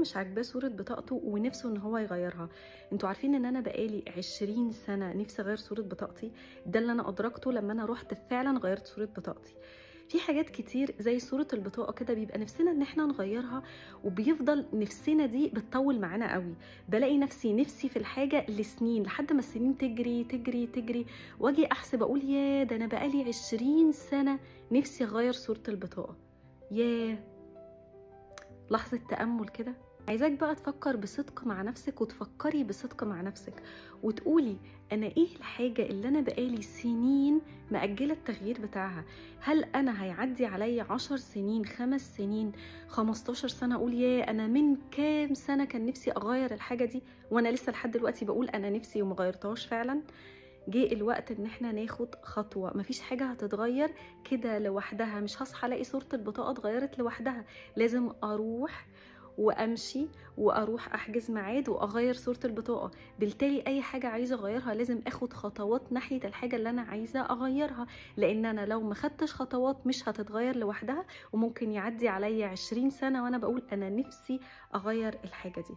مش عاجباه صورة بطاقته ونفسه ان هو يغيرها. انتوا عارفين ان انا بقالي 20 سنة نفسي اغير صورة بطاقتي؟ ده اللي انا ادركته لما انا رحت فعلا غيرت صورة بطاقتي. في حاجات كتير زي صورة البطاقة كده بيبقى نفسنا ان احنا نغيرها، وبيفضل نفسنا دي بتطول معانا قوي. بلاقي نفسي في الحاجة لسنين لحد ما السنين تجري تجري تجري، واجي احسب اقول ياه ده انا بقالي 20 سنة نفسي اغير صورة البطاقة. ياه، لحظة تأمل كده. عايزاك بقى تفكر بصدق مع نفسك وتفكري بصدق مع نفسك وتقولي أنا إيه الحاجة اللي أنا بقالي سنين مأجلة التغيير بتاعها؟ هل أنا هيعدي عليا 10 سنين، 5 سنين، 15 سنة أقول يا أنا من كام سنة كان نفسي أغير الحاجة دي وأنا لسه لحد دلوقتي بقول أنا نفسي ومغيرتهاش فعلا؟ جه الوقت ان احنا ناخد خطوة. مفيش حاجة هتتغير كده لوحدها، مش هصحى الاقي صورة البطاقة اتغيرت لوحدها. لازم اروح وامشي واروح احجز ميعاد واغير صورة البطاقة. بالتالي اي حاجة عايزة اغيرها لازم اخد خطوات ناحية الحاجة اللي انا عايزة اغيرها، لان انا لو ما خدتش خطوات مش هتتغير لوحدها، وممكن يعدي عليا 20 سنة وانا بقول انا نفسي اغير الحاجة دي.